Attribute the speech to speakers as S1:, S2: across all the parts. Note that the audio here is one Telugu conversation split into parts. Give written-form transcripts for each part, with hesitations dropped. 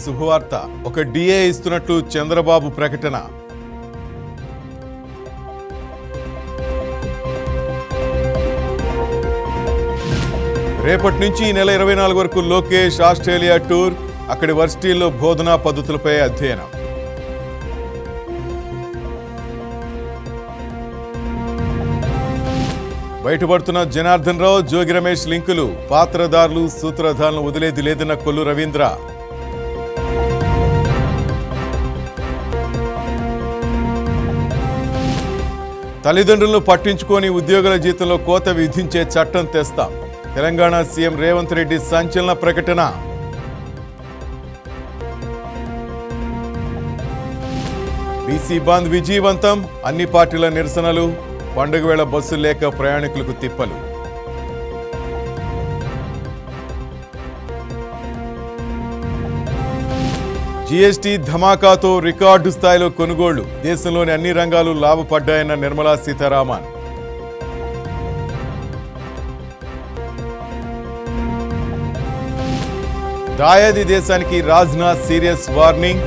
S1: శుభవార్త. ఒక డిఏ ఇస్తున్నట్లు చంద్రబాబు ప్రకటన. రేపటి నుంచి ఈ నెల 24 వరకు లోకేష్ ఆస్ట్రేలియా టూర్. అక్కడి వర్సిటీల్లో బోధనా పద్ధతులపై అధ్యయనం. బయటపడుతున్న జనార్దన్ రావు, జోగి రమేష్ లింకులు. పాత్రదారులు, సూత్రధారులను వదిలేది లేదన్న కొల్లు రవీంద్ర. తల్లిదండ్రులను పట్టించుకొని ఉద్యోగుల జీతంలో కోత విధించే చట్టం తెస్తాం. తెలంగాణ సీఎం రేవంత్ రెడ్డి సంచలన ప్రకటన. బీసీ బంద్ విజయవంతం. అన్ని పార్టీల నిరసనలు. పండుగ వేళ బస్సులు లేక ప్రయాణికులకు తిప్పలు. జీఎస్టీ ధమాకాతో రికార్డు స్థాయిలో కొనుగోళ్లు. దేశంలోని అన్ని రంగాలు లాభపడ్డాయన్న నిర్మలా సీతారామన్. దాయాది దేశానికి రాజ్నాథ్ సీరియస్ వార్నింగ్.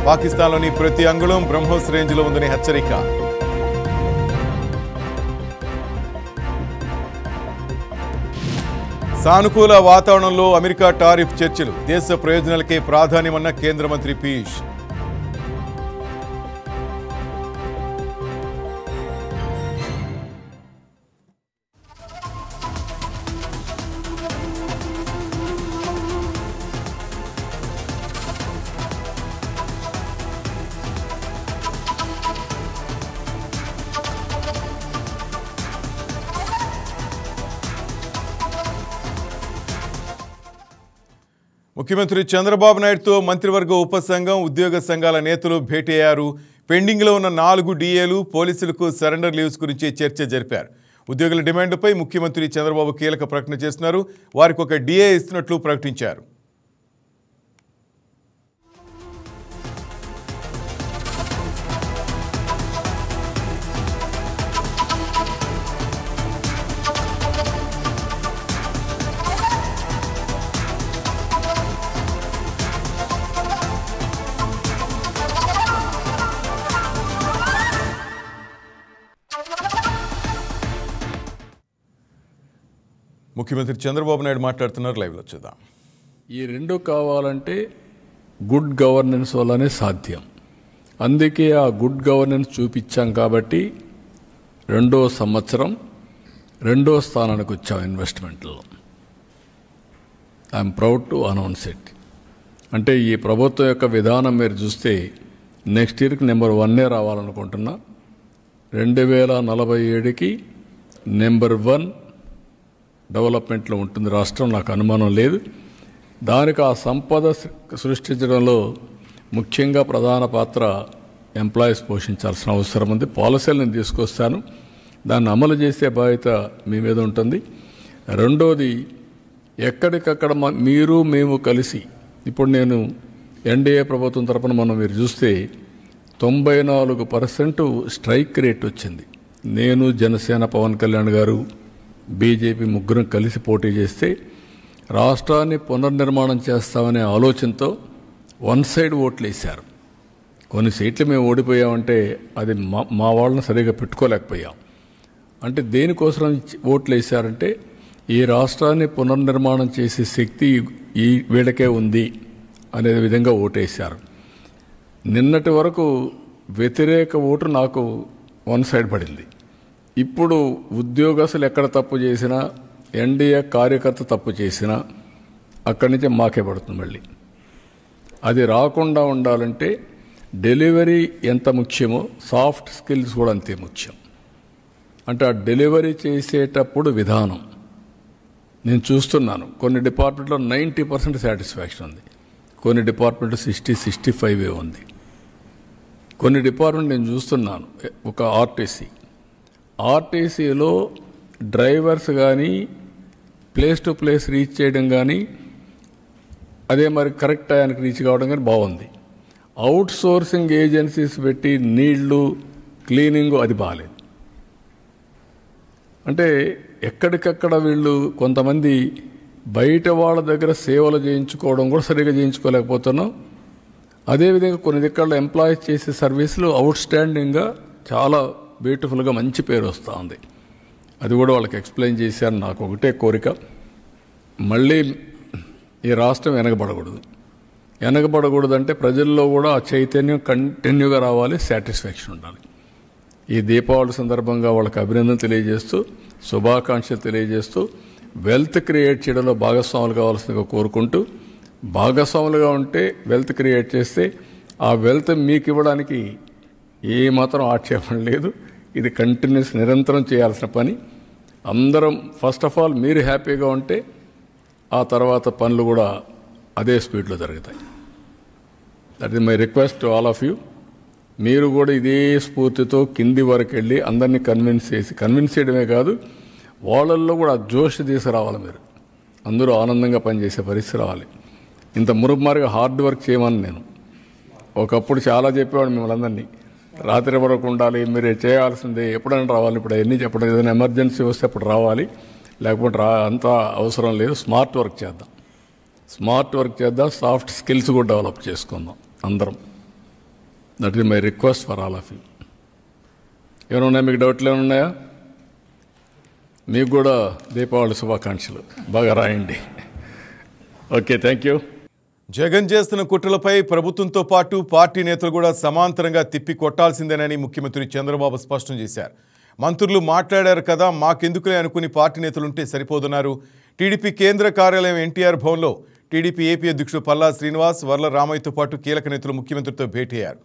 S1: పాకిస్తాన్లోని ప్రతి అంగుళం బ్రహ్మోస్ రేంజ్లో ఉందని హెచ్చరిక. సానుకూల వాతావరణంలో అమెరికా టారిఫ్ చర్చలు. దేశ ప్రయోజనాలకే ప్రాధాన్యమన్న కేంద్ర మంత్రి పీయూష్. ముఖ్యమంత్రి చంద్రబాబు నాయుడుతో మంత్రివర్గ ఉపసంఘం, ఉద్యోగ సంఘాల నేతలు భేటీ అయ్యారు. పెండింగ్లో ఉన్న 4 డిఏలు, పోలీసులకు సరెండర్ లీవ్స్ గురించి చర్చ జరిపారు. ఉద్యోగుల డిమాండ్పై ముఖ్యమంత్రి చంద్రబాబు కీలక ప్రకటన చేస్తున్నారు. వారికి ఒక డిఏ ఇస్తున్నట్లు ప్రకటించారు. ముఖ్యమంత్రి చంద్రబాబు నాయుడు మాట్లాడుతున్నారు. లైవ్లో చూద్దాం.
S2: ఈ రెండు కావాలంటే గుడ్ గవర్నెన్స్ వల్లనే సాధ్యం. అందుకే ఆ గుడ్ గవర్నెన్స్ చూపించాం కాబట్టి 2వ సంవత్సరం 2వ స్థానానికి వచ్చాం ఇన్వెస్ట్మెంట్లో. I'm proud to announce it. అంటే ఈ ప్రభుత్వం యొక్క విధానం మీరు చూస్తే నెక్స్ట్ ఇయర్కి నెంబర్ 1 రావాలనుకుంటున్నా. 2047కి నెంబర్ 1 డెవలప్మెంట్లో ఉంటుంది రాష్ట్రం, నాకు అనుమానం లేదు. దానికి ఆ సంపద సృష్టించడంలో ముఖ్యంగా ప్రధాన పాత్ర ఎంప్లాయీస్ పోషించాల్సిన అవసరం ఉంది. పాలసీలు నేను తీసుకొస్తాను, దాన్ని అమలు చేసే బాధ్యత మీ మీద ఉంటుంది. రెండోది, ఎక్కడికక్కడ మీరు మేము కలిసి, ఇప్పుడు నేను ఎన్డీఏ ప్రభుత్వం తరపున మీరు చూస్తే 94% స్ట్రైక్ రేట్ వచ్చింది. నేను, జనసేన పవన్ కళ్యాణ్ గారు, బీజేపీ ముగ్గురం కలిసి పోటీ చేస్తే రాష్ట్రాన్ని పునర్నిర్మాణం చేస్తామనే ఆలోచనతో వన్ సైడ్ ఓట్లు వేశారు. కొన్ని సీట్లు మేము ఓడిపోయామంటే అది మా వాళ్ళని సరిగా పెట్టుకోలేకపోయాం. అంటే దేనికోసం ఓట్లు వేశారంటే ఈ రాష్ట్రాన్ని పునర్నిర్మాణం చేసే శక్తి ఈ వీళ్ళకే ఉంది అనే విధంగా ఓటేశారు. నిన్నటి వరకు వ్యతిరేక ఓటు నాకు వన్ సైడ్ పడింది. ఇప్పుడు ఉద్యోగస్తులు ఎక్కడ తప్పు చేసినా, ఎన్డీఏ కార్యకర్త తప్పు చేసినా అక్కడి నుంచే మాకే పడుతుంది. మళ్ళీ అది రాకుండా ఉండాలంటే డెలివరీ ఎంత ముఖ్యమో సాఫ్ట్ స్కిల్స్ కూడా అంతే ముఖ్యం. అంటే ఆ డెలివరీ చేసేటప్పుడు విధానం నేను చూస్తున్నాను. కొన్ని డిపార్ట్మెంట్లో 90% సాటిస్ఫాక్షన్ ఉంది, కొన్ని డిపార్ట్మెంట్లో 60-65 ఉంది. కొన్ని డిపార్ట్మెంట్ నేను చూస్తున్నాను. ఒక ఆర్టీసీలో డ్రైవర్స్ కానీ ప్లేస్ టు ప్లేస్ రీచ్ చేయడం కానీ, అదే మరి కరెక్ట్ టైంకి రీచ్ కావడం కానీ బాగుంది. అవుట్ సోర్సింగ్ ఏజెన్సీస్ పెట్టి నీళ్లు, క్లీనింగ్ అది బాగాలేదు. అంటే ఎక్కడికక్కడ వీళ్ళు కొంతమంది బయట వాళ్ళ దగ్గర సేవలు చేయించుకోవడం కూడా సరిగ్గా చేయించుకోలేకపోతున్నాం. అదేవిధంగా కొన్ని దిక్కల్లో ఎంప్లాయీస్ చేసే సర్వీసులు అవుట్ స్టాండింగ్గా చాలా బ్యూటిఫుల్గా మంచి పేరు వస్తూ ఉంది. అది కూడా వాళ్ళకి ఎక్స్ప్లెయిన్ చేశారు. నాకు ఒకటే కోరిక, మళ్ళీ ఈ రాష్ట్రం వెనకబడకూడదంటే ప్రజల్లో కూడా ఆ చైతన్యం కంటిన్యూగా రావాలి, సాటిస్ఫాక్షన్ ఉండాలి. ఈ దీపావళి సందర్భంగా వాళ్ళకి అభినందన తెలియజేస్తూ, శుభాకాంక్షలు తెలియజేస్తూ, వెల్త్ క్రియేట్ చేయడంలో భాగస్వాములు కావాల్సిందిగా కోరుకుంటూ, భాగస్వాములుగా ఉంటే వెల్త్ క్రియేట్ చేస్తే ఆ వెల్త్ మీకు ఇవ్వడానికి ఏమాత్రం ఆక్షేపణ లేదు. ఇది కంటిన్యూస్ నిరంతరం చేయాల్సిన పని. అందరం ఫస్ట్ ఆఫ్ ఆల్ మీరు హ్యాపీగా ఉంటే ఆ తర్వాత పనులు కూడా అదే స్పీడ్లో జరుగుతాయి. That is my request to all of you. మీరు కూడా ఇదే స్ఫూర్తితో కింది వరకు వెళ్ళి అందరినీ కన్విన్స్ చేయడమే కాదు, వాళ్ళల్లో కూడా జోష్ తీసుకురావాలి. మీరు అందరూ ఆనందంగా పనిచేసే పరిస్థితి రావాలి. ఇంత మురుగుమారుగా హార్డ్ వర్క్ చేయమని నేను ఒకప్పుడు చాలా చెప్పేవాడు మిమ్మల్ని అందరినీ, రాత్రి వరకు ఉండాలి, మీరు చేయాల్సిందే, ఎప్పుడైనా రావాలి. ఇప్పుడు అవన్నీ చెప్పడం, ఏదైనా ఎమర్జెన్సీ వస్తే అప్పుడు రావాలి, లేకపోతే అంత అవసరం లేదు. స్మార్ట్ వర్క్ చేద్దాం, సాఫ్ట్ స్కిల్స్ కూడా డెవలప్ చేసుకుందాం అందరం. That is my request for all of you. ఏమైనా ఉన్నాయా మీకు? డౌట్లు ఏమైనా ఉన్నాయా? మీకు కూడా దీపావళి శుభాకాంక్షలు. బాగా రాయండి. Okay, thank you.
S1: జగన్ చేస్తున్న కుట్రలపై ప్రభుత్వంతో పాటు పార్టీ నేతలు కూడా సమాంతరంగా తిప్పి కొట్టాల్సిందేనని ముఖ్యమంత్రి చంద్రబాబు స్పష్టం చేశారు. మంత్రులు మాట్లాడారు కదా, మాకెందుకులే అనుకుని పార్టీ నేతలుంటే సరిపోతున్నారు. టీడీపీ కేంద్ర కార్యాలయం ఎన్టీఆర్ భవన్లో టీడీపీ ఏపీ అధ్యక్షుడు పల్లా శ్రీనివాస్, వర్ల రామయ్యతో పాటు కీలక నేతలు ముఖ్యమంత్రితో భేటీ అయ్యారు.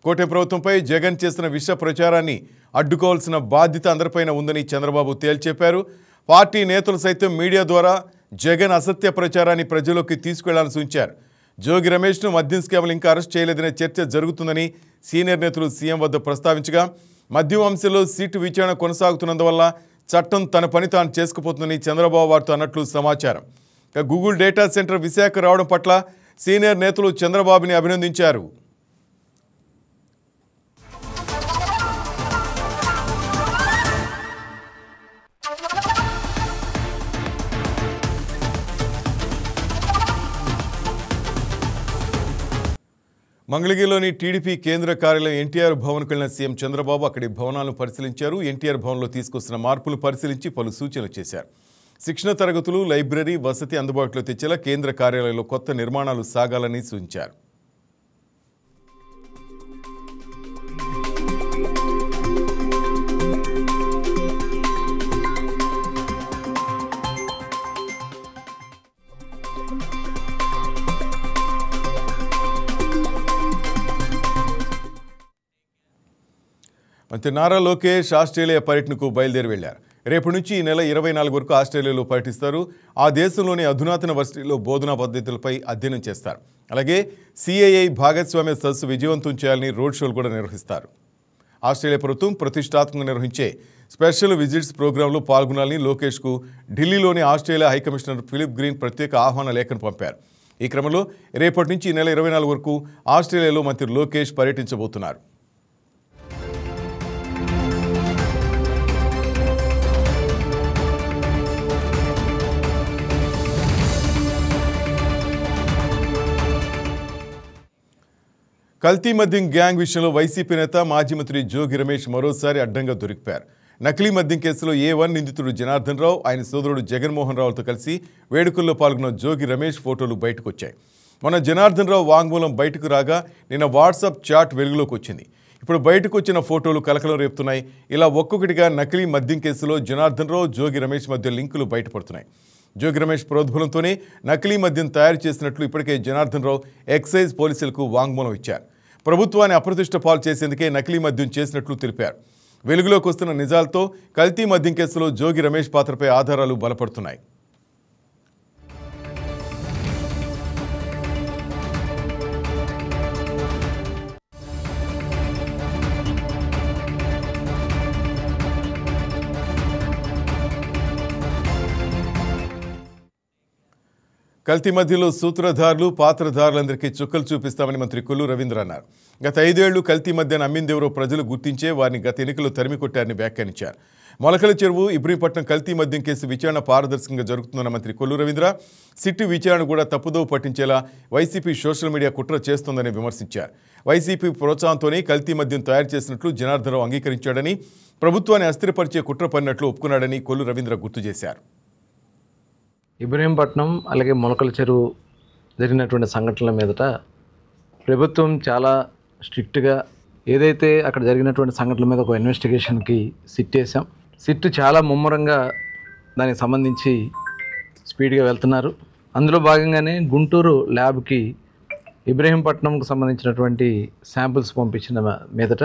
S1: కూటమి ప్రభుత్వంపై జగన్ చేస్తున్న విష ప్రచారాన్ని అడ్డుకోవాల్సిన బాధ్యత అందరిపైన ఉందని చంద్రబాబు తేల్చెప్పారు. పార్టీ నేతలు సైతం మీడియా ద్వారా జగన్ అసత్య ప్రచారాన్ని ప్రజల్లోకి తీసుకెళ్లాలని సూచించారు. జోగి రమేష్ను మద్యం స్కామ్లు ఇంకా అరెస్ట్ చేయలేదనే చర్చ జరుగుతుందని సీనియర్ నేతలు సీఎం వద్ద ప్రస్తావించగా, మద్యం అంశంలో సీటు విచారణ కొనసాగుతున్నందువల్ల చట్టం తన పని తాను చేసుకుపోతుందని చంద్రబాబు వారితో అన్నట్లు సమాచారం. గూగుల్ డేటా సెంటర్ విశాఖ రావడం పట్ల సీనియర్ నేతలు చంద్రబాబుని అభినందించారు. మంగళగిరిలోని టీడీపీ కేంద్ర కార్యాలయం ఎన్టీఆర్ భవన్కు వెళ్లిన సీఎం చంద్రబాబు అక్కడి భవనాలను పరిశీలించారు. ఎన్టీఆర్ భవన్లో తీసుకొస్తున్న మార్పులు పరిశీలించి పలు సూచనలు చేశారు. శిక్షణ తరగతులు, లైబ్రరీ, వసతి అందుబాటులో తెచ్చేలా కేంద్ర కార్యాలయంలో కొత్త నిర్మాణాలు సాగాలని సూచించారు. మంత్రి నారా లోకేష్ ఆస్ట్రేలియా పర్యటనకు బయలుదేరి వెళ్లారు. రేపటి నుంచి ఈ నెల 24 వరకు ఆస్ట్రేలియాలో పర్యటిస్తారు. ఆ దేశంలోని అధునాతన వర్సిటీలో బోధనా పద్ధతులపై అధ్యయనం చేస్తారు. అలాగే సిఐఐ భాగస్వామ్య సదస్సు విజయవంతం చేయాలని రోడ్ షోలు కూడా నిర్వహిస్తారు. ఆస్ట్రేలియా ప్రభుత్వం ప్రతిష్టాత్మకంగా నిర్వహించే స్పెషల్ విజిట్స్ ప్రోగ్రాంలో పాల్గొనాలని లోకేష్కు ఢిల్లీలోని ఆస్ట్రేలియా హైకమిషనర్ ఫిలిప్ గ్రీన్ ప్రత్యేక ఆహ్వాన లేఖను పంపారు. ఈ క్రమంలో రేపటి నుంచి ఈ నెల 24 వరకు ఆస్ట్రేలియాలో మంత్రి లోకేష్ పర్యటించబోతున్నారు. కల్తీ మద్యం గ్యాంగ్ విషయంలో వైసీపీ నేత మాజీ మంత్రి జోగి రమేష్ మరోసారి అడ్డంగా దొరికిపోయారు. నకిలీ మద్యం కేసులో A1 నిందితుడు జనార్దన్ రావు, ఆయన సోదరుడు జగన్మోహన్ రావులతో కలిసి వేడుకల్లో పాల్గొన్న జోగి రమేష్ ఫోటోలు బయటకు వచ్చాయి. మొన్న జనార్దన్ రావు వాంగ్మూలం బయటకు రాగా నిన్న వాట్సాప్ చాట్ వెలుగులోకి వచ్చింది. ఇప్పుడు బయటకు వచ్చిన ఫోటోలు కలకలం రేపుతున్నాయి. ఇలా ఒక్కొక్కటిగా నకిలీ మద్యం కేసులో జనార్దన్ రావు, జోగి రమేష్ మధ్య లింకులు బయటపడుతున్నాయి. జోగి రమేష్ ప్రోద్బలంతోనే నకిలీ మద్యం తయారు చేసినట్లు ఇప్పటికే జనార్దన్ రావు ఎక్సైజ్ పోలీసులకు వాంగ్మూలం ఇచ్చారు. ప్రభుత్వాన్ని అప్రతిష్ట పాలు చేసేందుకే నకిలీ మద్యం చేసినట్లు తెలిపారు. వెలుగులోకి వస్తున్న నిజాలతో కల్తీ మద్యం కేసులో జోగి రమేష్ పాత్రపై ఆధారాలు బలపడుతున్నాయి. కల్తీ మధ్యలో సూత్రధారులు పాత్రధారులందరికీ చుక్కలు చూపిస్తామని మంత్రి కొల్లు రవీంద్ర అన్నారు. గత 5 ఏళ్లు కల్తీ మద్యాన్ని అమ్మిందెవరో ప్రజలు గుర్తించే వారిని గత ఎన్నికల్లో తరిమి కొట్టారని వ్యాఖ్యానించారు. మొలకల చెరువు ఇబ్రహీంపట్నం కల్తీ మద్యం కేసు విచారణ పారదర్శకంగా జరుగుతుందన్న మంత్రి కొల్లు రవీంద్ర సిట్టు విచారణ కూడా తప్పుదోవ పట్టించేలా వైసీపీ సోషల్ మీడియా కుట్ర చేస్తోందని విమర్శించారు. వైసీపీ ప్రోత్సాహంతోనే కల్తీ మద్యం తయారు చేసినట్లు జనార్దనరావు అంగీకరించాడని, ప్రభుత్వాన్ని అస్థిరపరిచే కుట్ర పడినట్లు ఒప్పుకున్నాడని కొల్లు రవీంద్ర గుర్తు చేశారు.
S3: ఇబ్రహీంపట్నం అలాగే మొలకల చెరువు జరిగినటువంటి సంఘటనల మీదట ప్రభుత్వం చాలా స్ట్రిక్ట్గా ఏదైతే అక్కడ జరిగినటువంటి సంఘటనల మీద ఒక ఇన్వెస్టిగేషన్కి సిట్ వేసాం. సిట్ చాలా ముమ్మరంగా దానికి సంబంధించి స్పీడ్గా వెళ్తున్నారు. అందులో భాగంగానే గుంటూరు ల్యాబ్కి ఇబ్రహీంపట్నంకు సంబంధించినటువంటి శాంపిల్స్ పంపించిన మీదట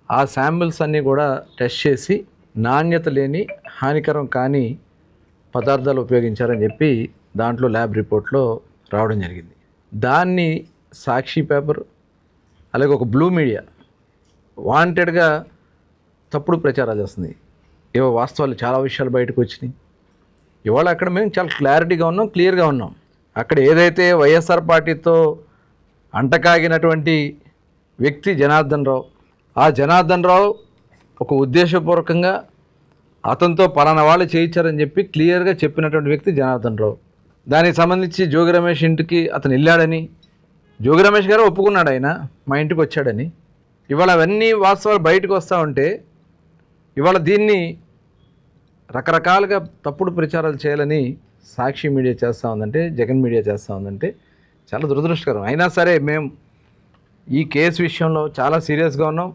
S3: ఆ శాంపిల్స్ అన్నీ కూడా టెస్ట్ చేసి నాణ్యత లేని హానికరం కాని పదార్థాలు ఉపయోగించారని చెప్పి దాంట్లో ల్యాబ్ రిపోర్ట్లో రావడం జరిగింది. దాన్ని సాక్షి పేపర్ అలాగే ఒక బ్లూ మీడియా వాంటెడ్గా తప్పుడు ప్రచారాలు చేస్తుంది. ఏవో వాస్తవాలు చాలా విషయాలు బయటకు వచ్చినాయి. ఇవాళ అక్కడ మేము చాలా క్లారిటీగా ఉన్నాం, క్లియర్గా ఉన్నాం. అక్కడ ఏదైతే వైఎస్ఆర్ పార్టీతో అంటకాగినటువంటి వ్యక్తి జనార్దనరావు, ఆ జనార్దనరావు ఒక ఉద్దేశపూర్వకంగా అతనితో పలానా వాళ్ళు చేయించారని చెప్పి క్లియర్గా చెప్పినటువంటి వ్యక్తి జనార్దనరావు. దానికి సంబంధించి జోగి రమేష్ ఇంటికి అతను వెళ్ళాడని, జోగి రమేష్ గారు ఒప్పుకున్నాడు, ఆయన మా ఇంటికి వచ్చాడని. ఇవాళ అవన్నీ వాస్తవాలు బయటకు వస్తూ ఉంటే ఇవాళ దీన్ని రకరకాలుగా తప్పుడు ప్రచారాలు చేయాలని సాక్షి మీడియా చేస్తూ ఉందంటే, జగన్ మీడియా చేస్తూ ఉందంటే చాలా దురదృష్టకరం. అయినా సరే మేము ఈ కేసు విషయంలో చాలా సీరియస్గా ఉన్నాం.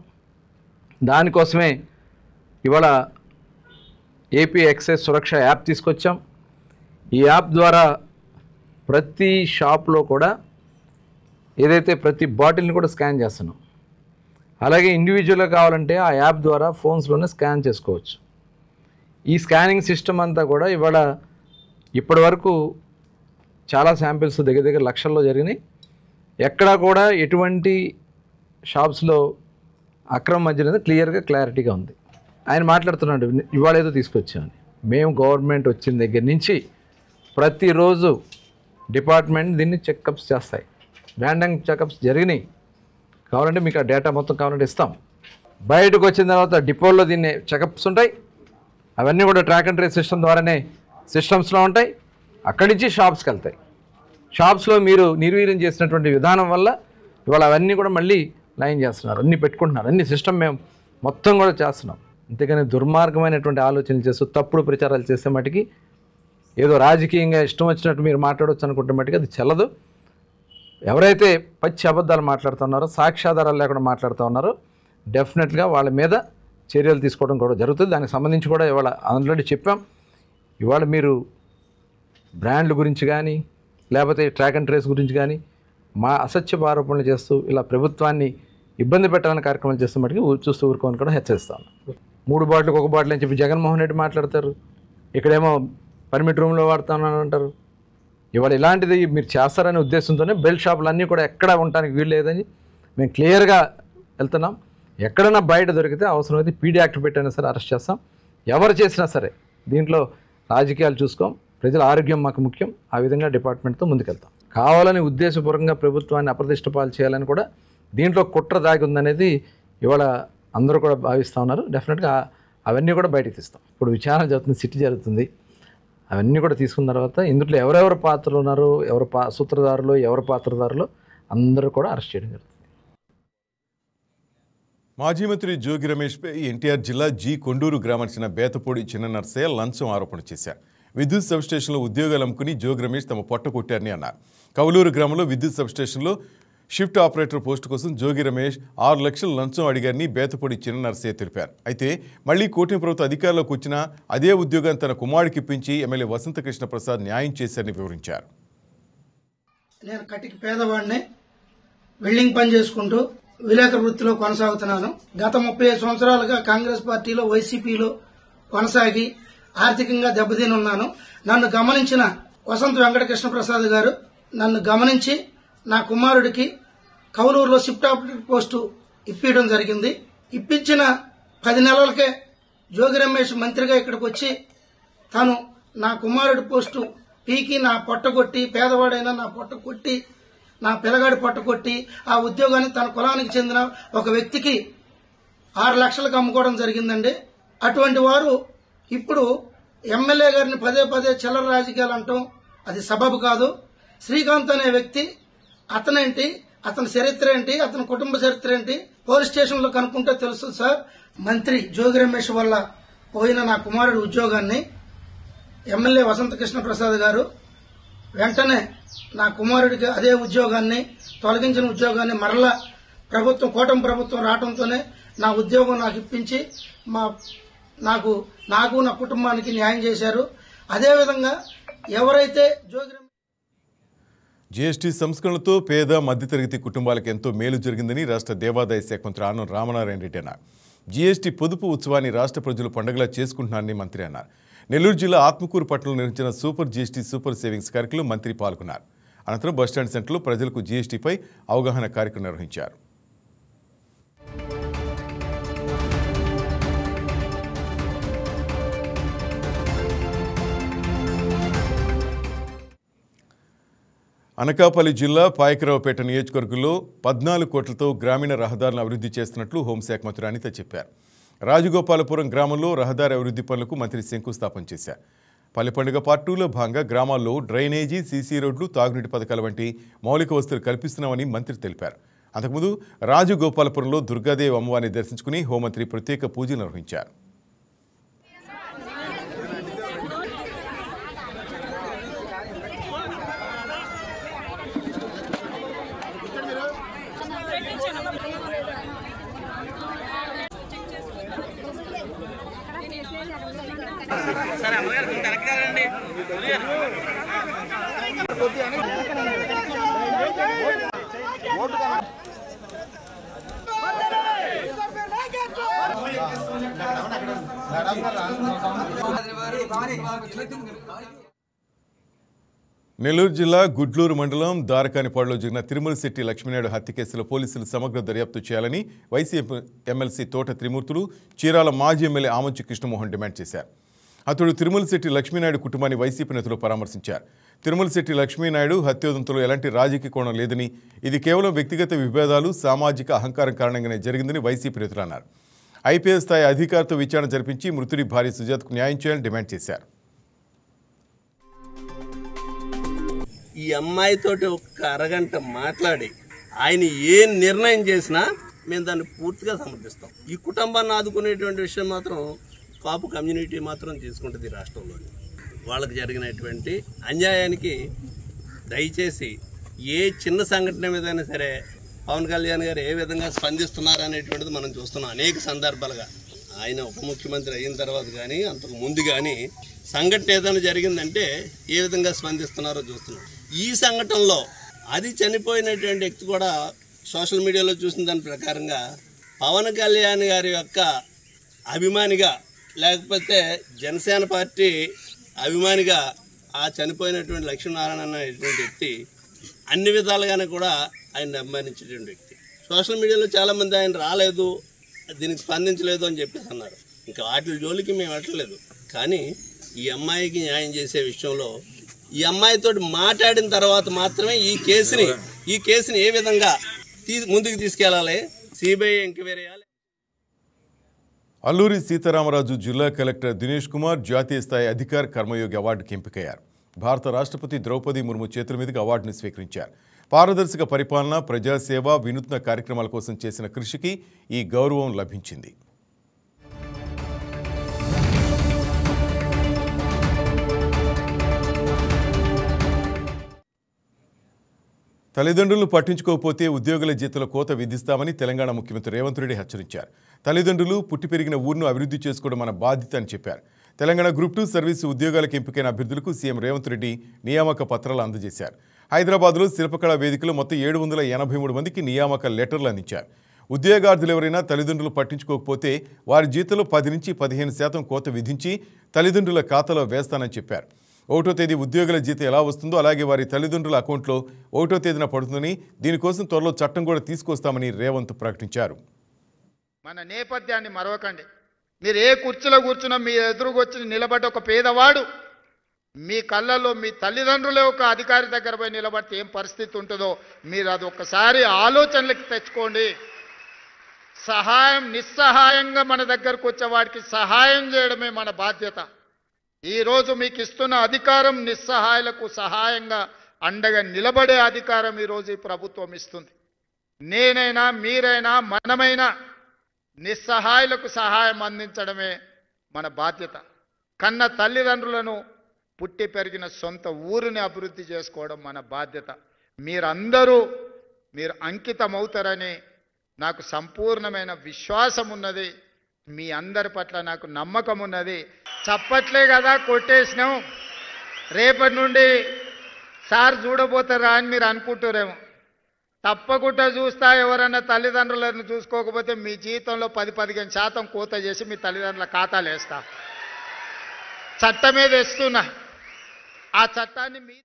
S3: దానికోసమే ఇవాళ ఏపీ ఎక్సైజ్ సురక్ష యాప్ తీసుకొచ్చాం. ఈ యాప్ ద్వారా ప్రతి షాప్లో కూడా ఏదైతే ప్రతి బాటిల్ని కూడా స్కాన్ చేస్తున్నాం. అలాగే ఇండివిజువల్గా కావాలంటే ఆ యాప్ ద్వారా ఫోన్స్లోనే స్కాన్ చేసుకోవచ్చు. ఈ స్కానింగ్ సిస్టమ్ అంతా కూడా ఇవాళ ఇప్పటి వరకు చాలా శాంపిల్స్ దగ్గర దగ్గర లక్షల్లో జరిగినాయి. ఎక్కడా కూడా ఎటువంటి షాప్స్లో అక్రమ మద్యం అనేది క్లారిటీగా ఉంది. ఆయన మాట్లాడుతున్నాడు ఇవాళ ఏదో తీసుకొచ్చామని. మేము గవర్నమెంట్ వచ్చిన దగ్గర నుంచి ప్రతిరోజు డిపార్ట్మెంట్ దీన్ని చెకప్స్ చేస్తాయి. ర్యాండమ్ చెకప్స్ జరిగినాయి. కావాలంటే మీకు ఆ డేటా మొత్తం కావాలంటే ఇస్తాం. బయటకు వచ్చిన తర్వాత డిపోల్లో దీన్ని చెకప్స్ ఉంటాయి. అవన్నీ కూడా ట్రాక్ అండ్ ట్రేస్ సిస్టమ్ ద్వారానే సిస్టమ్స్లో ఉంటాయి. అక్కడి నుంచి షాప్స్కి వెళ్తాయి. షాప్స్లో మీరు నిర్వీర్యం చేసినటువంటి విధానం వల్ల ఇవాళ అవన్నీ కూడా మళ్ళీ లైన్ చేస్తున్నారు, అన్నీ పెట్టుకుంటున్నారు. అన్ని సిస్టమ్ మేము మొత్తం కూడా చేస్తున్నాం. అంతేగాని దుర్మార్గమైనటువంటి ఆలోచనలు చేస్తూ తప్పుడు ప్రచారాలు చేసే మటుకి ఏదో రాజకీయంగా ఇష్టం వచ్చినట్టు మీరు మాట్లాడవచ్చు అనుకుంటే మటుకు అది చెల్లదు. ఎవరైతే పచ్చి అబద్ధాలు మాట్లాడుతున్నారో, సాక్ష్యాధారాలు లేకుండా మాట్లాడుతూ ఉన్నారో డెఫినెట్గా వాళ్ళ మీద చర్యలు తీసుకోవడం కూడా జరుగుతుంది. దానికి సంబంధించి కూడా ఇవాళ ఆల్రెడీ చెప్పాం. ఇవాళ మీరు బ్రాండ్ల గురించి కానీ లేకపోతే ట్రాక్ అండ్ ట్రేస్ గురించి కానీ మా అసత్యపు ఆరోపణలు చేస్తూ ఇలా ప్రభుత్వాన్ని ఇబ్బంది పెట్టాలని కార్యక్రమాలు చేస్తే మటుకు చూస్తూ ఊరుకోని కూడా హెచ్చరిస్తాను. 3 బాటిల్కి 1 బాటిల్ అని చెప్పి జగన్మోహన్ రెడ్డి మాట్లాడతారు. ఇక్కడేమో పర్మిట్ రూమ్లో వాడుతానని అంటారు. ఇవాళ ఇలాంటిది మీరు చేస్తారనే ఉద్దేశంతోనే బెల్ట్ షాపులు అన్నీ కూడా ఎక్కడ ఉండడానికి వీలు లేదని మేము క్లియర్గా వెళ్తున్నాం. ఎక్కడైనా బయట దొరికితే అవసరమైతే పీడీ యాక్ట్ పెట్టైనా సరే అరెస్ట్ చేస్తాం. ఎవరు చేసినా సరే దీంట్లో రాజకీయాలు చూసుకోం. ప్రజల ఆరోగ్యం మాకు ముఖ్యం. ఆ విధంగా డిపార్ట్మెంట్తో ముందుకెళ్తాం. కావాలని ఉద్దేశపూర్వకంగా ప్రభుత్వాన్ని అప్రతిష్ట పాలు చేయాలని కూడా దీంట్లో కుట్ర దాగి ఉందనేది ఇవాళ అందరూ కూడా భావిస్తూ ఉన్నారు. డెఫినెట్గా అవన్నీ కూడా బయటకు తీస్తాం. ఇప్పుడు విచారణ జరుగుతుంది, సిట్ జరుగుతుంది. అవన్నీ కూడా తీసుకున్న తర్వాత ఇందులో ఎవరెవరు పాత్రలు ఉన్నారో, ఎవరు సూత్రధారులు, ఎవరు పాత్రధారులు అందరూ కూడా అరెస్ట్ చేయడం జరుగుతుంది.
S1: మాజీ మంత్రి జోగి రమేష్పై ఎన్టీఆర్ జిల్లా కొండూరు గ్రామానికి చెందిన బేతపూడి చిన్న నర్సయ్య లంచం ఆరోపణ చేశారు. విద్యుత్ సబ్స్టేషన్లో ఉద్యోగాలు అమ్ముకుని జోగి రమేష్ తమ పొట్ట కొట్టారని అన్నారు. కవలూరు గ్రామంలో విద్యుత్ సబ్స్టేషన్లో షిఫ్ట్ ఆపరేటర్ పోస్టు కోసం జోగి రమేష్ 6 లక్షల లంచం అడిగారని బేతపూడి చిన్న నర్సయ్య తెలిపారు. అయితే మళ్లీ కూటమి ప్రభుత్వం అధికారంలోకి వచ్చినా అదే ఉద్యోగాన్ని తన కుమారుడికి ఇప్పించి ఎమ్మెల్యే వసంత కృష్ణ ప్రసాద్ న్యాయం చేశారని వివరించారు.
S4: నేను కటికి పేదవాడిని, వెల్డింగ్ పని చేసుకుంటూ విలేకరు వృత్తిలో కొనసాగుతున్నాను. గత 35 సంవత్సరాలుగా కాంగ్రెస్ పార్టీలో, వైసీపీలో కొనసాగి ఆర్థికంగా దెబ్బతిని ఉన్నాను. నన్ను గమనించిన వసంత వెంకటకృష్ణ ప్రసాద్ గారు నన్ను గమనించి నా కుమారుడికి కౌలూరులో షిఫ్ట్ ఆపరేటర్ పోస్టు ఇప్పించడం జరిగింది. ఇప్పించిన 10 నెలలకే జోగి రమేష్ మంత్రిగా ఇక్కడికి వచ్చి తాను నా కుమారుడి పోస్టు పీకి నా పొట్ట కొట్టి, పేదవాడైనా నా పొట్ట కొట్టి, నా పిల్లగాడి పొట్ట కొట్టి ఆ ఉద్యోగాన్ని తన కులానికి చెందిన ఒక వ్యక్తికి 6 లక్షలకు అమ్ముకోవడం జరిగిందండి. అటువంటి వారు ఇప్పుడు ఎమ్మెల్యే గారిని పదే పదే చిల్లర రాజకీయాలు అంటాం అది సబబు కాదు. శ్రీకాంత్ అనే వ్యక్తి, అతనేంటి, అతని చరిత్ర ఏంటి, అతని కుటుంబ చరిత్ర ఏంటి పోలీస్ స్టేషన్ లో కనుక్కుంటే తెలుస్తుంది సార్. మంత్రి జోగి రమేష్ వల్ల పోయిన నా కుమారుడి ఉద్యోగాన్ని ఎమ్మెల్యే వసంత కృష్ణ ప్రసాద్ గారు వెంటనే నా కుమారుడికి అదే ఉద్యోగాన్ని, తొలగించిన ఉద్యోగాన్ని మరలా ప్రభుత్వం, కూటమి ప్రభుత్వం రావడంతోనే నా ఉద్యోగం నాకు ఇప్పించి నాకు నా కుటుంబానికి న్యాయం చేశారు. అదేవిధంగా ఎవరైతే జోగి
S1: జీఎస్టీ సంస్కరణలతో పేద మధ్యతరగతి కుటుంబాలకు ఎంతో మేలు జరిగిందని రాష్ట్ర దేవాదాయ శాఖ మంత్రి ఆనం రామనారాయణ రెడ్డి అన్నారు. జీఎస్టీ పొదుపు ఉత్సవాన్ని రాష్ట్ర ప్రజలు పండుగలా చేసుకుంటున్నారని మంత్రి అన్నారు. నెల్లూరు జిల్లా ఆత్మకూరు పట్టణంలో నిర్వహించిన సూపర్ జీఎస్టీ సూపర్ సేవింగ్స్ కార్యక్రమంలో మంత్రి పాల్గొన్నారు. అనంతరం బస్టాండ్ సెంటర్లో ప్రజలకు జీఎస్టీపై అవగాహన కార్యక్రమం నిర్వహించారు. అనకాపల్లి జిల్లా పాయకరావుపేట నియోజకవర్గంలో 14 కోట్లతో గ్రామీణ రహదారులను అభివృద్ధి చేస్తున్నట్లు హోంశాఖ మంత్రి అనిత చెప్పారు. రాజగోపాలపురం గ్రామంలో రహదారి అభివృద్ధి పనులకు మంత్రి శంకుస్థాపన చేశారు. పల్లె పండుగ పార్ట్ 2లో భాగంగా గ్రామాల్లో డ్రైనేజీ, సీసీ రోడ్లు, తాగునీటి పథకాల వంటి మౌలిక వసతులు కల్పిస్తున్నామని మంత్రి తెలిపారు. అంతకుముందు రాజగోపాలపురంలో దుర్గాదేవి అమ్మవారిని దర్శించుకుని హోంమంత్రి ప్రత్యేక పూజలు నిర్వహించారు. నెల్లూరు జిల్లా గుడ్లూరు మండలం దారకానిపాడులో జరిగిన తిరుమల శెట్టి లక్ష్మీనాయుడు హత్య కేసులో పోలీసులు సమగ్ర దర్యాప్తు చేయాలని వైసీపీ ఎమ్మెల్సీ తోట త్రిమూర్తులు, చీరాల మాజీ ఎమ్మెల్యే ఆమంచి కృష్ణమోహన్ డిమాండ్ చేశారు. అతడు తిరుమల శెట్టి లక్ష్మీనాయుడు కుటుంబాన్ని వైసీపీ నేతలు పరామర్శించారు. తిరుమల శెట్టి లక్ష్మీనాయుడు హత్యోదంతంలో ఎలాంటి రాజకీయ కోణం లేదని, ఇది కేవలం వ్యక్తిగత విభేదాలు, సామాజిక అహంకారం కారణంగానే జరిగిందని వైసీపీ నేతలు అన్నారు. ఐపీఎస్ స్థాయి అధికారితో విచారణ జరిపించి మృతుడి భార్య సుజాతకు న్యాయం చేయాలని డిమాండ్ చేశారు.
S5: ఈ అమ్మాయితోటి ఒక్క అరగంట మాట్లాడి ఆయన ఏ నిర్ణయం చేసినా మేము దాన్ని పూర్తిగా సమర్థిస్తాం. ఈ కుటుంబాన్ని ఆదుకునేటువంటి విషయం మాత్రం కాపు కమ్యూనిటీ మాత్రం తీసుకుంటుంది రాష్ట్రంలోని. వాళ్ళకి జరిగినటువంటి అన్యాయానికి దయచేసి ఏ చిన్న సంఘటన మీదైనా సరే పవన్ కళ్యాణ్ గారు ఏ విధంగా స్పందిస్తున్నారు అనేటువంటిది మనం చూస్తున్నాం. అనేక సందర్భాలుగా ఆయన ఉప ముఖ్యమంత్రి అయిన తర్వాత కానీ అంతకు ముందు కానీ సంఘటన ఏదైనా జరిగిందంటే ఏ విధంగా స్పందిస్తున్నారో చూస్తున్నాం. ఈ సంఘటనలో అది చనిపోయినటువంటి వ్యక్తి కూడా సోషల్ మీడియాలో చూసిన దాని ప్రకారంగా పవన్ కళ్యాణ్ గారి యొక్క అభిమానిగా, లేకపోతే జనసేన పార్టీ అభిమానిగా ఆ చనిపోయినటువంటి లక్ష్మీనారాయణ అనేటువంటి వ్యక్తి అన్ని విధాలుగానే కూడా ఆయన అభిమానించేటువంటి వ్యక్తి. సోషల్ మీడియాలో చాలామంది ఆయన రాలేదు, దీనికి స్పందించలేదు అని చెప్పేసి అన్నారు. ఇంకా వాటి జోలికి మేము వెళ్ళలేదు. కానీ ఈ అమ్మాయికి న్యాయం చేసే విషయంలో ఈ అమ్మాయితో మాట్లాడిన తర్వాత మాత్రమే ఈ కేసుని ఏ విధంగా ముందుకు తీసుకెళ్లాలి, సిబిఐ ఎంక్వైరీ చేయాలి.
S1: అల్లూరి సీతారామరాజు జిల్లా కలెక్టర్ దినేష్ కుమార్ జాతీయ స్థాయి అధికార కర్మయోగి అవార్డుకి ఎంపికయ్యారు. భారత రాష్ట్రపతి ద్రౌపది ముర్ము చేతుల మీదుగా అవార్డును స్వీకరించారు. పారదర్శక పరిపాలన, ప్రజాసేవ, వినూత్న కార్యక్రమాల కోసం చేసిన కృషికి ఈ గౌరవం లభించింది. తల్లిదండ్రులు పట్టించుకోకపోతే ఉద్యోగుల జీతాల కోత విధిస్తామని తెలంగాణ ముఖ్యమంత్రి రేవంత్ రెడ్డి హెచ్చరించారు. తల్లిదండ్రులు పుట్టి పెరిగిన ఊరును అభివృద్ధి చేసుకోవడం మన బాధ్యత అని చెప్పారు. తెలంగాణ గ్రూప్ 2 సర్వీసు ఉద్యోగాలకు ఎంపికైన అభ్యర్థులకు సీఎం రేవంత్ రెడ్డి నియామక పత్రాలు అందజేశారు. హైదరాబాద్లో శిల్పకళా వేదికలో మొత్తం 783 మందికి నియామక లెటర్లు అందించారు. ఉద్యోగార్థులు ఎవరైనా తల్లిదండ్రులు పట్టించుకోకపోతే వారి జీతంలో 10 నుంచి 15% కోత విధించి తల్లిదండ్రుల ఖాతాలో వేస్తానని చెప్పారు. 1వ తేదీ ఉద్యోగుల జీతం ఎలా వస్తుందో అలాగే వారి తల్లిదండ్రుల అకౌంట్లో 1వ తేదీన పడుతుందని, దీనికోసం త్వరలో చట్టం కూడా తీసుకొస్తామని రేవంత్ ప్రకటించారు.
S6: మన నేపథ్యాన్ని మరవకండి. మీరు ఏ కుర్చీలో కూర్చున్నా మీ ఎదురుకొచ్చి నిలబడ్డ ఒక పేదవాడు మీ కళ్ళల్లో మీ తల్లిదండ్రులే ఒక అధికారి దగ్గర పోయి నిలబడితే ఏం పరిస్థితి ఉంటుందో మీరు అది ఒక్కసారి ఆలోచనలకు తెచ్చుకోండి. సహాయం నిస్సహాయంగా మన దగ్గరకు వచ్చే వాడికి సహాయం చేయడమే మన బాధ్యత. ఈరోజు మీకు ఇస్తున్న అధికారం నిస్సహాయులకు సహాయంగా అండగా నిలబడే అధికారం ఈరోజు ఈ ప్రభుత్వం ఇస్తుంది. నేనైనా మీరైనా మనమైనా నిస్సహాయులకు సహాయం అందించడమే మన బాధ్యత. కన్న తల్లిదండ్రులను పుట్టి పెరిగిన సొంత ఊరిని అభివృద్ధి చేసుకోవడం మన బాధ్యత. మీరు అంకితమవుతారని నాకు సంపూర్ణమైన విశ్వాసం ఉన్నది. మీ అందరి పట్ల నాకు నమ్మకం ఉన్నది. చప్పట్లే కదా కొట్టేసినాం, రేపటి నుండి సార్ చూడబోతారా అని మీరు అనుకుంటారేమో. తప్పకుండా చూస్తా. ఎవరన్నా తల్లిదండ్రులను చూసుకోకపోతే మీ జీవితంలో 10-15% కోత చేసి మీ తల్లిదండ్రుల ఖాతాలు వేస్తా. చట్టమే తెస్తున్నా. ఆ చట్టాన్ని మీ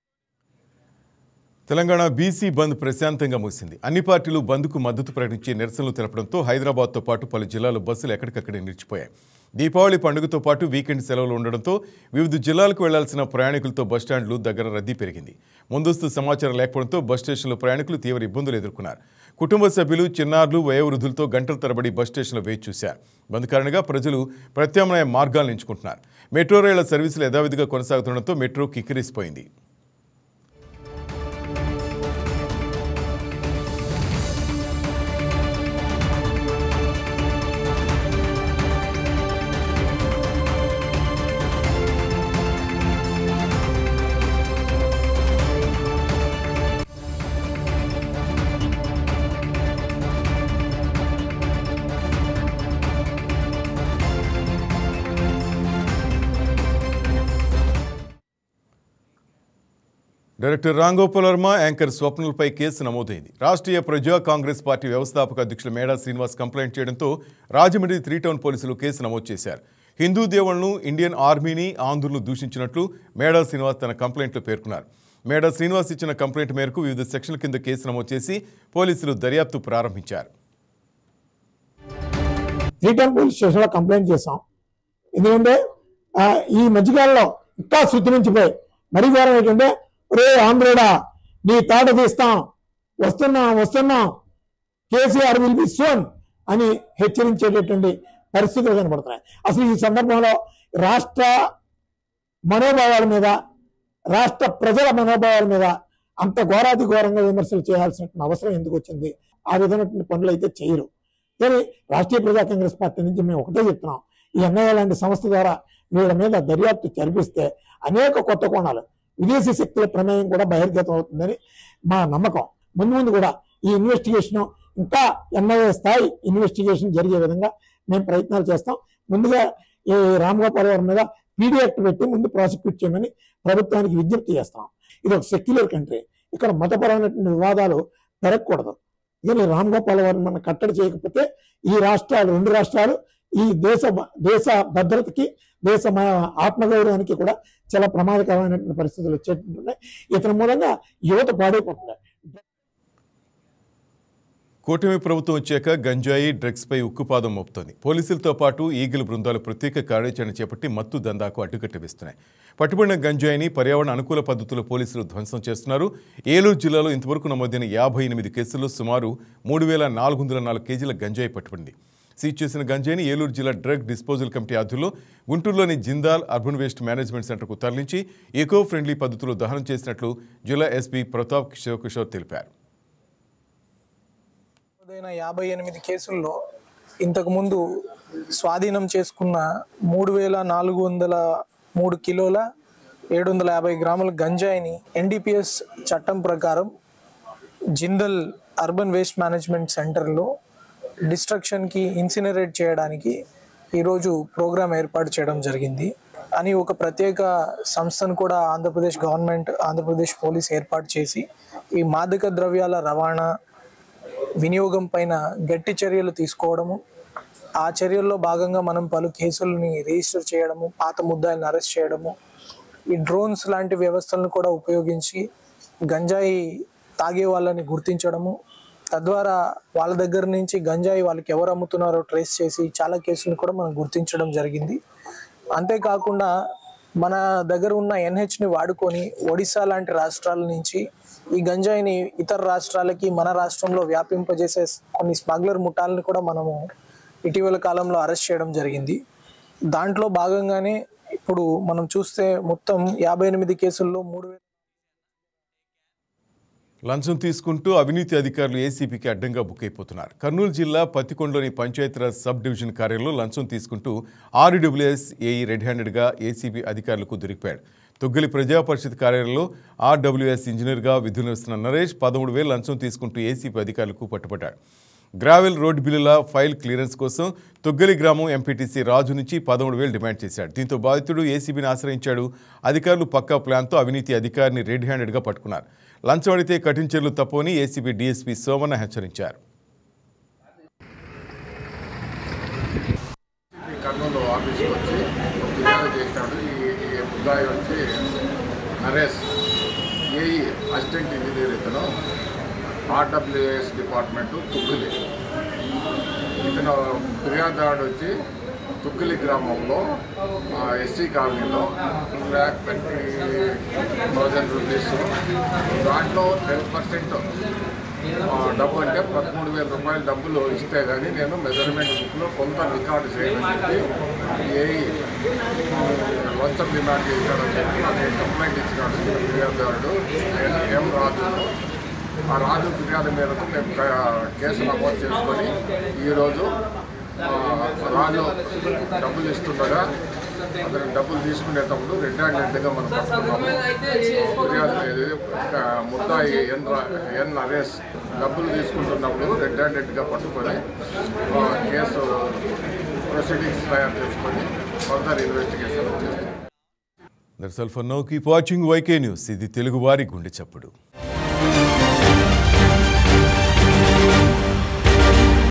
S1: తెలంగాణ బీసీ బంద్ ప్రశాంతంగా ముగిసింది. అన్ని పార్టీలు బంద్కు మద్దతు ప్రకటించి నిరసనలు తెలపడంతో హైదరాబాద్తో పాటు పలు జిల్లాలు బస్సులు ఎక్కడికక్కడే నిలిచిపోయాయి. దీపావళి పండుగతో పాటు వీకెండ్ సెలవులు ఉండడంతో వివిధ జిల్లాలకు వెళ్లాల్సిన ప్రయాణికులతో బస్టాండ్లు దగ్గర రద్దీ పెరిగింది. ముందస్తు సమాచారం లేకపోవడంతో బస్ స్టేషన్లో ప్రయాణికులు తీవ్ర ఇబ్బందులు ఎదుర్కొన్నారు. కుటుంబ సభ్యులు, చిన్నారులు, వయోవృద్ధులతో గంటల తరబడి బస్ స్టేషన్లో వేచి చూశారు. బంద్ కారణంగా ప్రజలు ప్రత్యామ్నాయ మార్గాలను ఎంచుకుంటున్నారు. మెట్రో రైళ్ల సర్వీసులు యథావిధిగా కొనసాగుతుండటంతో మెట్రో కిక్కిరిసిపోయింది. డైరెక్టర్ రాంగోపాల్ వర్మ, యాంకర్ స్వప్నలపై కేసు నమోదైంది. రాష్ట్రీయ ప్రజా కాంగ్రెస్ పార్టీ వ్యవస్థాపక అధ్యక్షులు మేడా శ్రీనివాస్ కంప్లైంట్ చేయడంతో రాజమండ్రి 3 టౌన్ పోలీసులు కేసు నమోదు చేశారు. హిందూ దేవుళ్లను, ఇండియన్ ఆర్మీని, ఆంధ్రులను దూషించినట్లు మేడా శ్రీనివాస్ తన కంప్లైంట్లో పేర్కొన్నారు. మేడా శ్రీనివాస్ ఇచ్చిన కంప్లైంట్ మేరకు వివిధ సెక్షన్ల కింద కేసు నమోదు చేసి పోలీసులు దర్యాప్తు ప్రారంభించారు.
S7: 3 టౌన్ పోలీస్ స్టేషన్లో కంప్లైంట్ చేశాం. ఎందుకంటే ఈ మధ్యకాలంలో ఇంకా శృతి మించిపోయి మరీ ఘోరం ఏంటంటే, రే ఆంధ్రుడా నీ తాట తీస్తాం, వస్తున్నాం కేసీఆర్ విల్ బి సూన్ అని హెచ్చరించేటటువంటి పరిస్థితులు కనబడుతున్నాయి. అసలు ఈ సందర్భంలో రాష్ట్ర మనోభావాల మీద, రాష్ట్ర ప్రజల మనోభావాల మీద అంత ఘోరాతి ఘోరంగా విమర్శలు చేయాల్సిన అవసరం ఎందుకు వచ్చింది? ఆ విధమైనటువంటి పనులు అయితే చేయరు. కానీ రాష్ట్రీయ ప్రజా కాంగ్రెస్ పార్టీ నుంచి మేము ఒకటే చెప్తున్నాం, ఈ ఎన్ఐఏ లాంటి సంస్థ ద్వారా వీళ్ళ మీద దర్యాప్తు జరిపిస్తే అనేక కొత్త కోణాలు, విదేశీ శక్తుల ప్రమేయం కూడా బహిర్గతం అవుతుందని మా నమ్మకం. ముందు కూడా ఈ ఇన్వెస్టిగేషన్ ఇంకా ఎన్ఐఏ స్థాయి ఇన్వెస్టిగేషన్ జరిగే విధంగా మేము ప్రయత్నాలు చేస్తాం. ముందుగా ఈ రాంగోపాల్ వర్మ మీద పీడీ యాక్ట్ పెట్టి ముందు ప్రాసిక్యూట్ చేయమని ప్రభుత్వానికి విజ్ఞప్తి చేస్తాం. ఇది ఒక సెక్యులర్ కంట్రీ, ఇక్కడ మతపరమైనటువంటి వివాదాలు పెరగకూడదు. కానీ రాంగోపాల్ వర్మను కట్టడి చేయకపోతే ఈ రాష్ట్రాలు, 2 రాష్ట్రాలు ఈ దేశ భద్రతకి, దేశ ఆత్మగౌరవానికి కూడా చాలా ప్రమాదకరమైనటువంటి పరిస్థితులు వచ్చేటట్టున్నాయి. ఇతని మూలంగా యువత పాడైపోతుంది.
S1: కూటమి ప్రభుత్వం వచ్చాక గంజాయి, డ్రగ్స్పై ఉక్కుపాదం మోపుతోంది. పోలీసులతో పాటు ఈగిల్ బృందాలు ప్రత్యేక కార్యాచరణ చేపట్టి మత్తు దందాకు అడ్డుకట్ట వేస్తున్నాయి. పట్టుబడిన గంజాయిని పర్యావరణ అనుకూల పద్ధతుల్లో పోలీసులు ధ్వంసం చేస్తున్నారు. ఏలూరు జిల్లాలో ఇంతవరకు నమోదైన 58 కేసుల్లో సుమారు 3,404 కేజీల గంజాయి పట్టుబడింది. సీజ్ చేసిన గంజాయిని ఏలూరు జిల్లా డ్రగ్ డిస్పోజల్ కమిటీ ఆధ్వర్యంలో గుంటూరులోని జిందాల్ అర్బన్ వేస్ట్ మేనేజ్మెంట్ సెంటర్కు తరలించి ఎకో ఫ్రెండ్లీ పద్ధతిలో దహనం చేసినట్లు జిల్లా ఎస్పీ ప్రతాప్ కిషోర్ తెలిపారు.
S8: 58 కేసుల్లో ఇంతకుముందు స్వాధీనం చేసుకున్న 3,403 కిలోల 750 గ్రాముల గంజాయిని ఎన్డీపీఎస్ చట్టం ప్రకారం జిందల్ అర్బన్ వేస్ట్ మేనేజ్మెంట్ సెంటర్లో డిస్ట్రక్షన్కి, ఇన్సినరేట్ చేయడానికి ఈరోజు ప్రోగ్రాం ఏర్పాటు చేయడం జరిగింది అని ఒక ప్రత్యేక సంస్థను కూడా ఆంధ్రప్రదేశ్ గవర్నమెంట్, ఆంధ్రప్రదేశ్ పోలీస్ ఏర్పాటు చేసి ఈ మాదక ద్రవ్యాల రవాణా, వినియోగం పైన గట్టి చర్యలు తీసుకోవడము, ఆ చర్యల్లో భాగంగా మనం పలు కేసులని రిజిస్టర్ చేయడము, పాత ముద్దాయిలను అరెస్ట్ చేయడము, ఈ డ్రోన్స్ లాంటి వ్యవస్థలను కూడా ఉపయోగించి గంజాయి తాగే వాళ్ళని గుర్తించడము, తద్వారా వాళ్ళ దగ్గర నుంచి గంజాయి వాళ్ళకి ఎవరు అమ్ముతున్నారో ట్రేస్ చేసి చాలా కేసులను కూడా మనం గుర్తించడం జరిగింది. అంతేకాకుండా మన దగ్గర ఉన్న ఎన్హెచ్ని వాడుకొని ఒడిశా లాంటి రాష్ట్రాల నుంచి ఈ గంజాయిని ఇతర రాష్ట్రాలకి మన రాష్ట్రంలో వ్యాపింపజేసే కొన్ని స్మగ్లర్ ముఠాలను కూడా మనము ఇటీవల కాలంలో అరెస్ట్ చేయడం జరిగింది. దాంట్లో భాగంగానే ఇప్పుడు మనం చూస్తే మొత్తం 58 కేసుల్లో 3,000
S1: లంచం తీసుకుంటూ అవినీతి అధికారులు ఏసీబీకి అడ్డంగా బుక్ అయిపోతున్నారు. కర్నూలు జిల్లా పత్తికొండలోని పంచాయతీరాజ్ సబ్ డివిజన్ కార్యాలయంలో లంచం తీసుకుంటూ ఆర్డబ్ల్యూఎస్ ఏఈ రెడ్ హ్యాండెడ్గా ఏసీబీ అధికారులకు దొరికిపోయాడు. తొగ్గలి ప్రజా పరిషత్ కార్యాలయంలో ఆర్డబ్ల్యూఎస్ ఇంజనీర్గా విధులు నిర్వహిస్తున్న నరేష్ 13,000 లంచం తీసుకుంటూ ఏసీబీ అధికారులకు పట్టుబడ్డాడు. గ్రావెల్ రోడ్డు బిల్లుల ఫైల్ క్లియరెన్స్ కోసం తొగ్గలి గ్రామం ఎంపీటీసీ రాజు నుంచి 13,000 డిమాండ్ చేశాడు. దీంతో బాధితుడు ఏసీబీని ఆశ్రయించాడు. అధికారులు పక్కా ప్లాన్తో అవినీతి అధికారిని రెడ్ హ్యాండెడ్గా పట్టుకున్నారు. లంచం అడిగితే కఠిన చర్యలు తప్పని ఏసీబీ డీఎస్పీ సోమన్న హెచ్చరించారు.
S9: కర్నూలు ఆఫీస్కి వచ్చి ఫిర్యాదు చేశాడు. ఈ ముద్దాయి వచ్చి నరేష్ ఏఈ అసిస్టెంట్ ఇంజనీర్, ఇతను ఆర్డబ్ల్యూఎస్ డిపార్ట్మెంటు తుగ్గిలి. ఇతను ఫిర్యాదుదారుడు వచ్చి తుగ్గిలి గ్రామంలో ఎస్సీ కాలనీలో ₹30,000 దాంట్లో 10% డబ్బు అంటే ₹13,000 డబ్బులు ఇస్తే కానీ నేను మెజర్మెంట్ బుక్లో కొంత రికార్డు చేయమని చెప్పి ఏఈ లంచం డిమాండ్ చేశాడని చెప్పి నాకు కంప్లైంట్ ఇచ్చినాడు ఫిర్యాదుదారుడు ఎం రాజు. ఆ రాజు ఫిర్యాదు మేరకు మేము కేసు నమోదు చేసుకొని ఈరోజు రాజు డబ్బులు ఇస్తుండగా అతను డబ్బులు తీసుకునేటప్పుడు రెడ్ హ్యాండెడ్గా మనం పట్టుకున్నాము. ఫిర్యాదు ముద్దాయి ఎన్ నరేష్ డబ్బులు తీసుకుంటున్నప్పుడు రెడ్ హ్యాండెడ్గా పట్టుకొని కేసు ప్రొసీడింగ్స్ తయారు చేసుకొని ఫర్దర్ ఇన్వెస్టిగేషన్ చేస్తాం.
S1: That's all for now. Keep watching YK news. ఇది తెలుగువారి గుండె చప్పుడు.